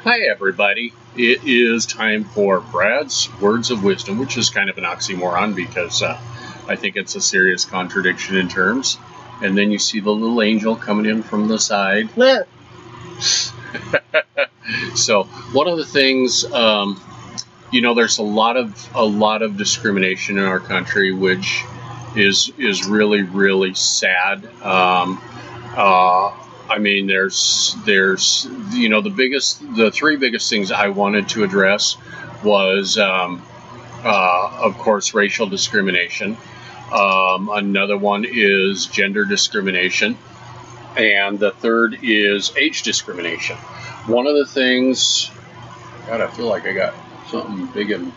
Hi everybody, it is time for Brad's Words of Wisdom, which is kind of an oxymoron because I think it's a serious contradiction in terms. And then you see the little angel coming in from the side. So one of the things, there's a lot of discrimination in our country, which is really, really sad. I mean, there's the three biggest things I wanted to address was, of course, racial discrimination. Another one is gender discrimination. And the third is age discrimination. One of the things, God, I feel like I got something big and,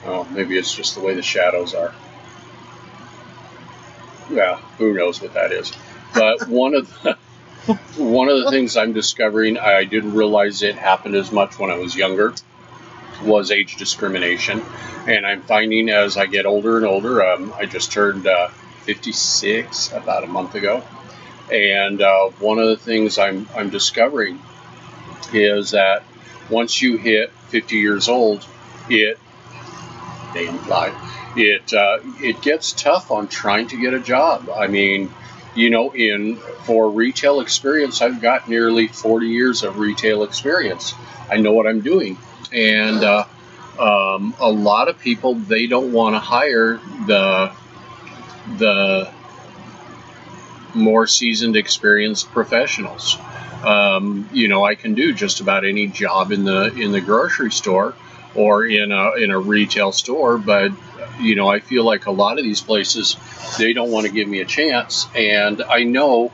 oh, maybe it's just the way the shadows are. Yeah, who knows what that is. But one of the things I'm discovering, I didn't realize it happened as much when I was younger, was age discrimination. And I'm finding as I get older and older, I just turned 56 about a month ago. And one of the things I'm discovering is that once you hit 50 years old, it gets tough on trying to get a job. I mean, for retail experience, I've got nearly 40 years of retail experience. I know what I'm doing. And a lot of people, they don't want to hire the more seasoned, experienced professionals. I can do just about any job in the grocery store or in a retail store, but I feel like a lot of these places, they don't want to give me a chance. And I know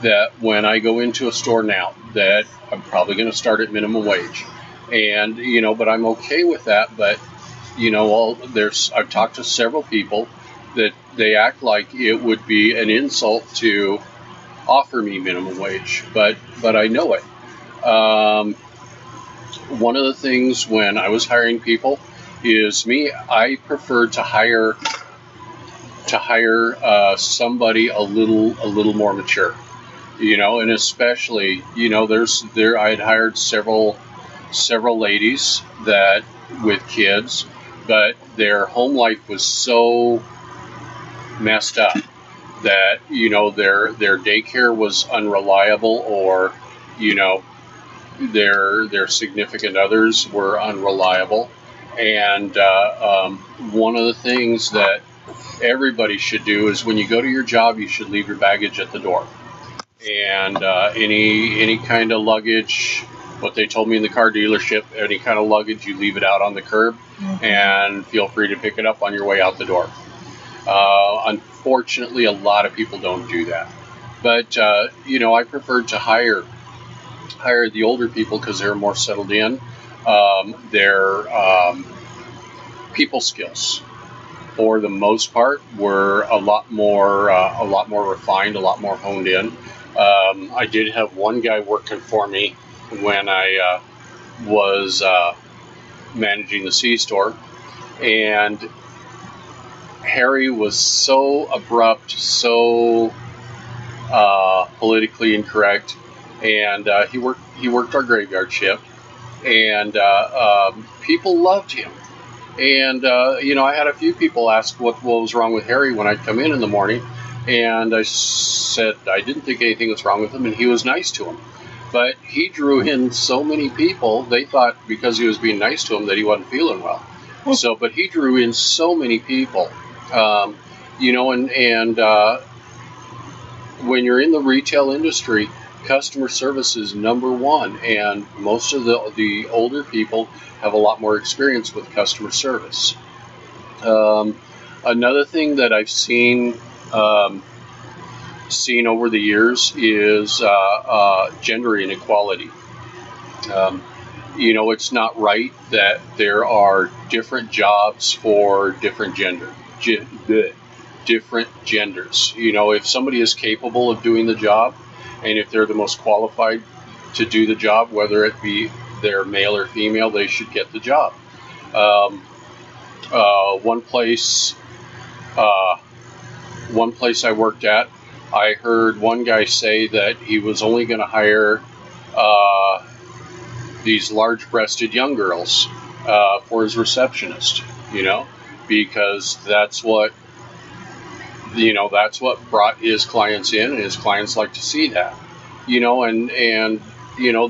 that when I go into a store now, that I'm probably going to start at minimum wage. And but I'm okay with that. But I've talked to several people that they act like it would be an insult to offer me minimum wage, but I know it. One of the things when I was hiring people is I preferred to hire somebody a little more mature, and especially I had hired several ladies that with kids, but their home life was so messed up that their daycare was unreliable, or their significant others were unreliable. And one of the things that everybody should do is when you go to your job, you should leave your baggage at the door. And any kind of luggage, what they told me in the car dealership, any kind of luggage, you leave it out on the curb, and feel free to pick it up on your way out the door. Unfortunately, a lot of people don't do that. But, I preferred to hire the older people because they're more settled in. Their people skills, for the most part, were a lot more refined, a lot more honed in. I did have one guy working for me when I was managing the C-store, and Harry was so abrupt, so politically incorrect, and he worked our graveyard shift, and people loved him. And I had a few people ask what was wrong with Harry when I'd come in the morning, and I said I didn't think anything was wrong with him, and he was nice to him. But he drew in so many people, they thought because he was being nice to them that he wasn't feeling well. But he drew in so many people. When you're in the retail industry, customer service is number one, and most of the older people have a lot more experience with customer service. Another thing that I've seen over the years is gender inequality. It's not right that there are different jobs for different genders. If somebody is capable of doing the job, and if they're the most qualified to do the job, whether it be they're male or female, they should get the job. One place I worked at, I heard one guy say that he was only going to hire these large-breasted young girls for his receptionist, because that's what brought his clients in, and his clients like to see that, and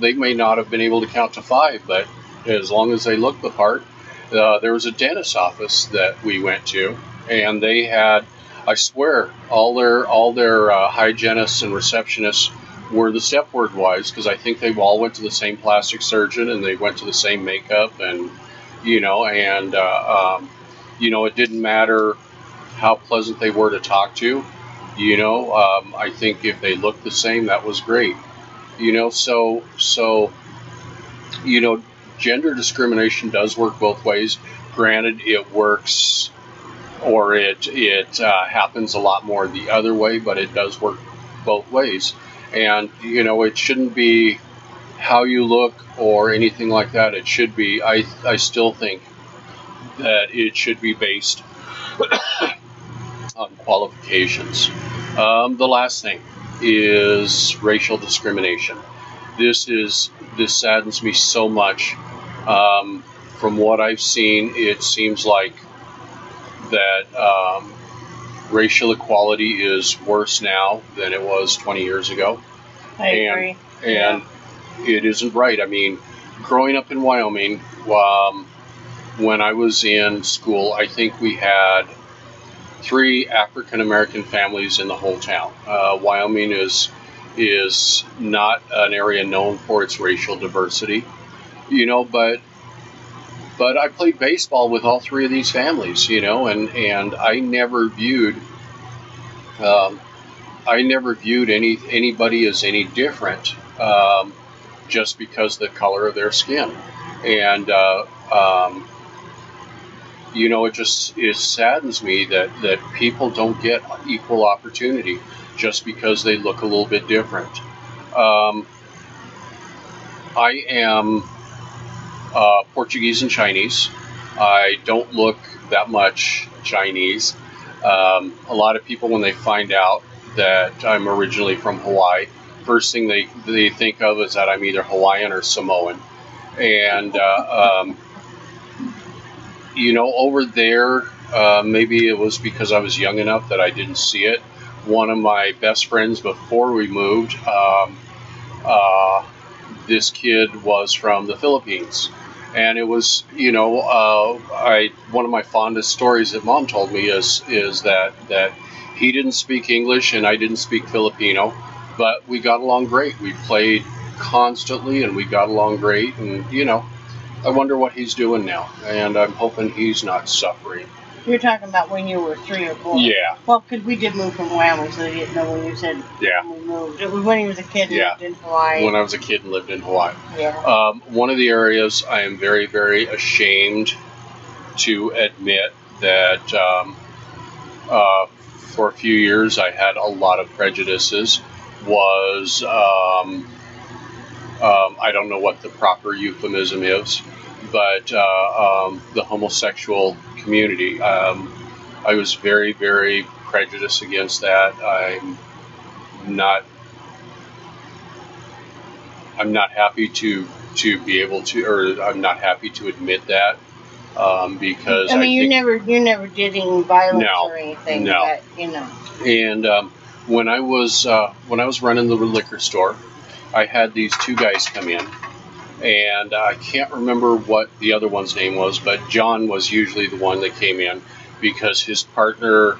they may not have been able to count to 5, but as long as they look the part. There was a dentist office that we went to, and they had, I swear, all their hygienists and receptionists were the Stepford wives, because I think they all went to the same plastic surgeon, and they went to the same makeup, and it didn't matter how pleasant they were to talk to. I think if they looked the same, that was great. Gender discrimination does work both ways. Granted, it works, or it happens a lot more the other way, but it does work both ways. And, it shouldn't be how you look or anything like that. It should be, I still think that it should be based on qualifications. The last thing is racial discrimination. This saddens me so much. From what I've seen, it seems like that racial equality is worse now than it was 20 years ago. I agree. And it isn't right. I mean, growing up in Wyoming, when I was in school, I think we had 3 African American families in the whole town. Wyoming is not an area known for its racial diversity, but I played baseball with all 3 of these families, and I never viewed anybody as any different, just because of the color of their skin. And it saddens me that people don't get equal opportunity just because they look a little bit different. I am Portuguese and Chinese. I don't look that much Chinese. A lot of people, when they find out that I'm originally from Hawaii, first thing they think of is that I'm either Hawaiian or Samoan. And over there, maybe it was because I was young enough that I didn't see it. One of my best friends before we moved, this kid was from the Philippines. And it was, one of my fondest stories that Mom told me is that he didn't speak English and I didn't speak Filipino, but we got along great. We played constantly and we got along great. And, I wonder what he's doing now. And I'm hoping he's not suffering. You're talking about when you were 3 or 4. Yeah. Well, because we did move from Wyoming, so they didn't know when you said when we moved. It was when he was a kid and lived in Hawaii. When I was a kid and lived in Hawaii. Yeah. One of the areas I am very, very ashamed to admit that for a few years I had a lot of prejudices was, I don't know what the proper euphemism is, but the homosexual community. I was very, very prejudiced against that. I'm not happy to be able to, or I'm not happy to admit that, because you never did any violence or anything. No. And when I was running the liquor store, I had these 2 guys come in. And I can't remember what the other one's name was, but John was usually the one that came in because his partner,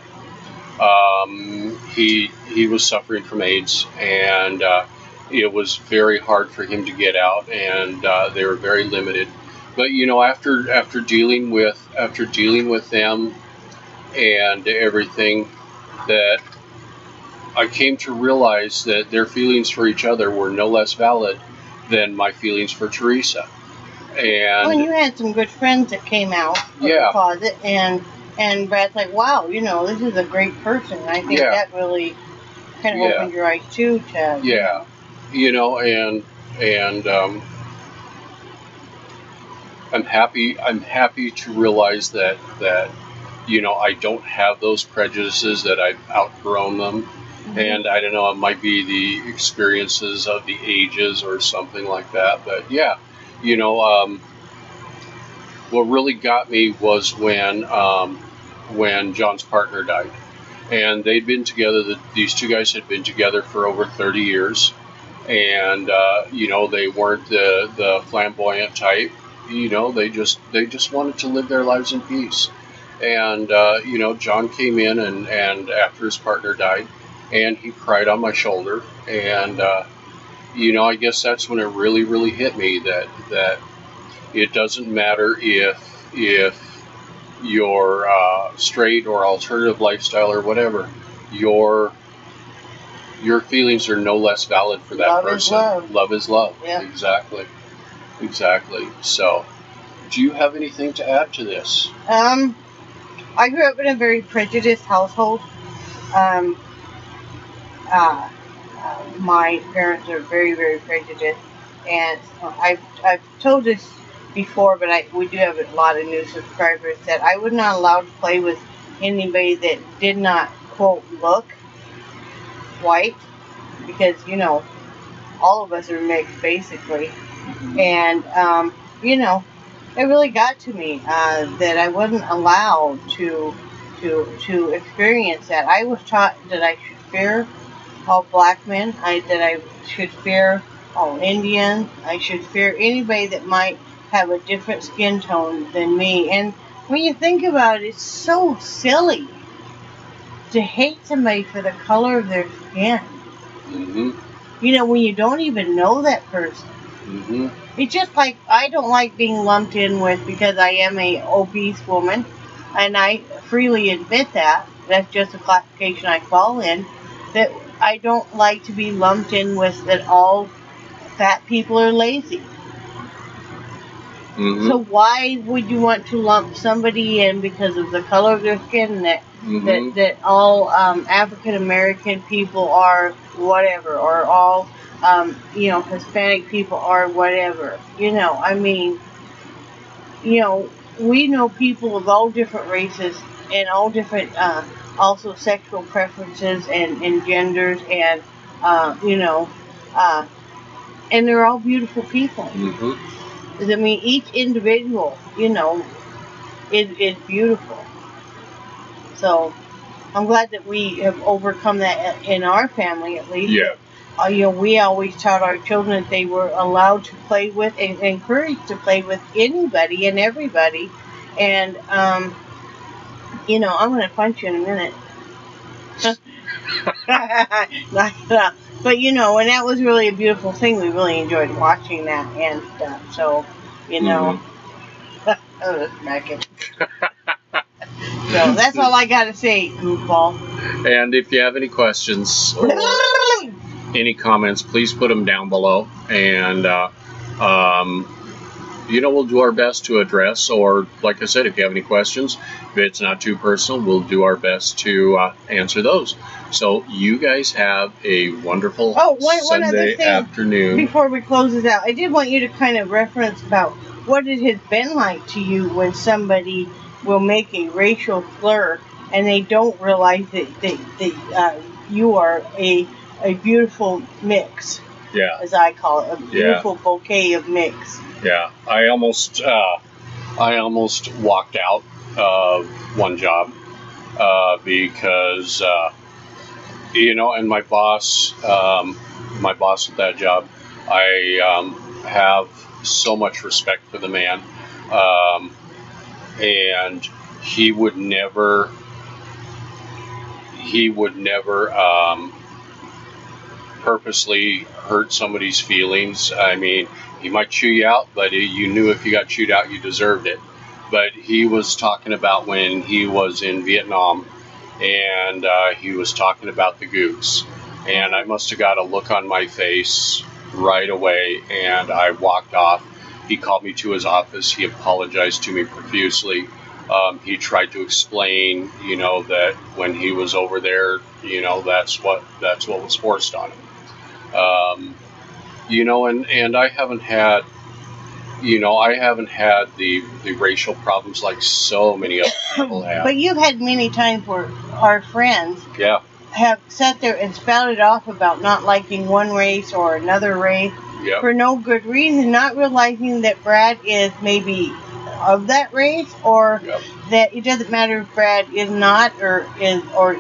he was suffering from AIDS, and it was very hard for him to get out, and they were very limited. But after dealing with them and everything, that I came to realize that their feelings for each other were no less valid than my feelings for Teresa. And you had some good friends that came out of the closet, and Brad's like, wow, this is a great person. I think that really kind of opened your eyes too to and I'm happy to realize that I don't have those prejudices, that I've outgrown them. And I don't know, it might be the experiences of the ages or something like that. But you know, what really got me was when John's partner died. And they'd been together, these two guys had been together for over 30 years. And, you know, they weren't the flamboyant type. You know, they just wanted to live their lives in peace. And, you know, John came in and after his partner died, and he cried on my shoulder. And, you know, I guess that's when it really, really hit me that it doesn't matter if you're straight or alternative lifestyle or whatever, your feelings are no less valid for that love person. Is love. Love is love. Yeah. Exactly. So, do you have anything to add to this? I grew up in a very prejudiced household. My parents are very, very prejudiced, and I've told this before, but we do have a lot of new subscribers, that I was not allowed to play with anybody that did not, quote, look white, because, you know, all of us are mixed, basically. And, you know, it really got to me that I wasn't allowed to experience that. I was taught that I should fear all black men, that I should fear all Indians, I should fear anybody that might have a different skin tone than me. And when you think about it, it's so silly to hate somebody for the color of their skin. Mm-hmm. You know, when you don't even know that person. Mm-hmm. It's just like, I don't like being lumped in with, because I am a obese woman, and I freely admit that. That's just a classification I fall in. That I don't like to be lumped in with that all fat people are lazy. Mm-hmm. So why would you want to lump somebody in because of the color of their skin, that all African American people are whatever, or all you know, Hispanic people are whatever? You know, I mean, you know, we know people of all different races and all different also sexual preferences and genders, and you know, and they're all beautiful people. Mm-hmm. I mean, each individual, you know, is beautiful. So I'm glad that we have overcome that in our family, at least. Yeah. You know, we always taught our children that they were allowed to play with and encouraged to play with anybody and everybody. And, you know, I'm going to punch you in a minute. But, you know, and that was really a beautiful thing. We really enjoyed watching that and stuff. So, you know, oh, smack it. So that's all I got to say, goofball. And if you have any questions or any comments, please put them down below. And, you know, we'll do our best to address, or like I said, if you have any questions, if it's not too personal, we'll do our best to answer those. So you guys have a wonderful Sunday afternoon. Before we close this out, I did want you to kind of reference about what it has been like to you when somebody will make a racial slur and they don't realize that you are a beautiful mix. Yeah. As I call it, a beautiful bouquet of mix. Yeah, I almost walked out of one job because you know, and my boss at that job, I have so much respect for the man, and he would never purposely hurt somebody's feelings. I mean, he might chew you out, but you knew if you got chewed out, you deserved it. But he was talking about when he was in Vietnam, and he was talking about the goose. And I must have got a look on my face right away, and I walked off. He called me to his office. He apologized to me profusely. He tried to explain, you know, that when he was over there, you know, that's what was forced on him. You know, and I haven't had, you know, the racial problems like so many other people have. But you've had many times where our friends have sat there and spouted off about not liking one race or another race, Yep. for no good reason, not realizing that Brad is maybe of that race, or Yep. that it doesn't matter if Brad is not or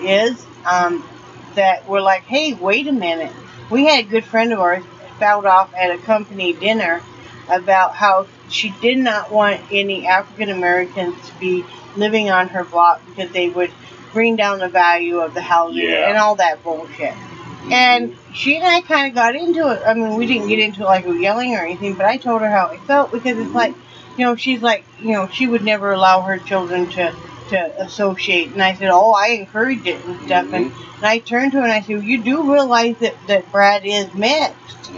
is. That we're like, hey, wait a minute. We had a good friend of ours spout off at a company dinner about how she did not want any African Americans to be living on her block because they would bring down the value of the housing and all that bullshit. And she and I kind of got into it. I mean, we didn't get into it like we were yelling or anything, but I told her how I felt, because it's like, she's like, she would never allow her children to associate. And I said, oh, I encourage it and stuff. And I turned to her and I said, you do realize that Brad is mixed.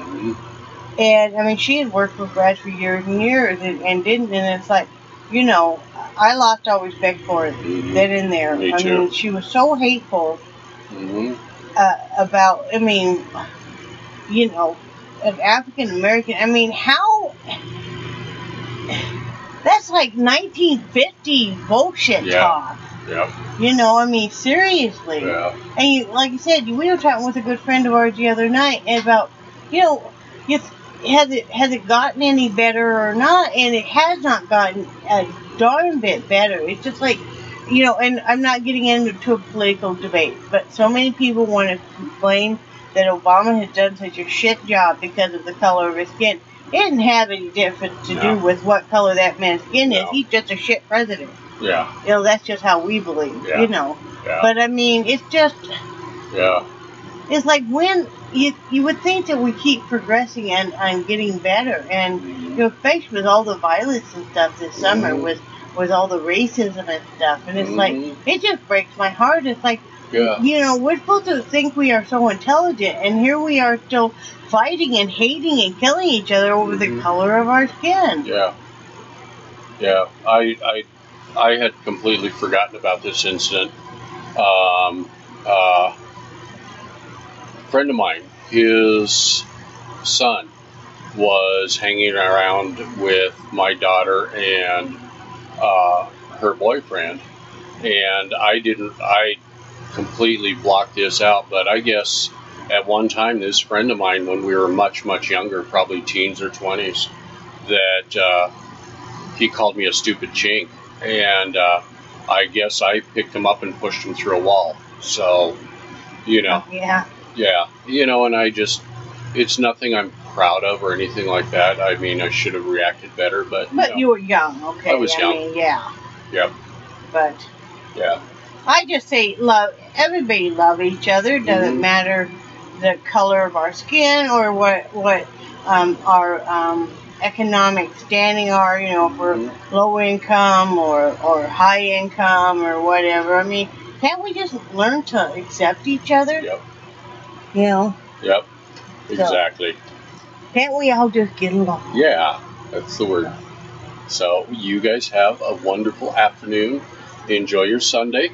And, I mean, she had worked with Brad for years and years and didn't. And it's like, I lost all respect for it then and there. Me too. I mean, she was so hateful about, I mean, an African American. I mean, how? That's like 1950 bullshit talk. Yeah. I mean, seriously. Yeah. And like you said, we were talking with a good friend of ours the other night about, has it gotten any better or not? And it has not gotten a darn bit better. It's just like, and I'm not getting into a political debate, but so many people want to complain that Obama has done such a shit job because of the color of his skin. It didn't have any difference to do with what color that man's skin is. He's just a shit president. Yeah. That's just how we believe, Yeah. But, I mean, it's just... Yeah. It's like when... You would think that we keep progressing and getting better. And, especially with all the violence and stuff this summer, with all the racism and stuff. And it's like, it just breaks my heart. It's like, we're supposed to think we are so intelligent, and here we are still fighting and hating and killing each other over the color of our skin. Yeah. Yeah. I had completely forgotten about this incident. A friend of mine, his son was hanging around with my daughter and her boyfriend, and I completely blocked this out, but I guess at one time this friend of mine, when we were much, much younger, probably teens or 20s, that he called me a stupid chink, and I guess I picked him up and pushed him through a wall. So, Yeah. And I just, it's nothing I'm proud of or anything like that. I mean, I should have reacted better, but you were young, okay? I was young. Mean, yeah. Yep. But yeah, I just say everybody love each other. Doesn't matter the color of our skin or what our economic standing are. If we're low income or high income or whatever. I mean, can't we just learn to accept each other? Yep. Yep. Exactly. So, can't we all just get along? Yeah, that's the word. So you guys have a wonderful afternoon. Enjoy your Sunday.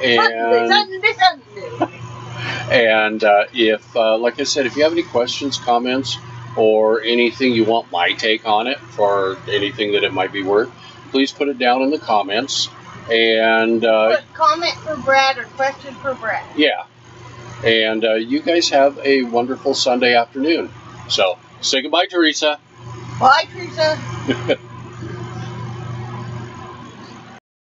And Sunday. And if, like I said, if you have any questions, comments, or anything you want my take on it, for anything that it might be worth, please put it down in the comments. And put comment for Brad or question for Brad. Yeah. And you guys have a wonderful Sunday afternoon. So say goodbye, Teresa. Bye, Teresa.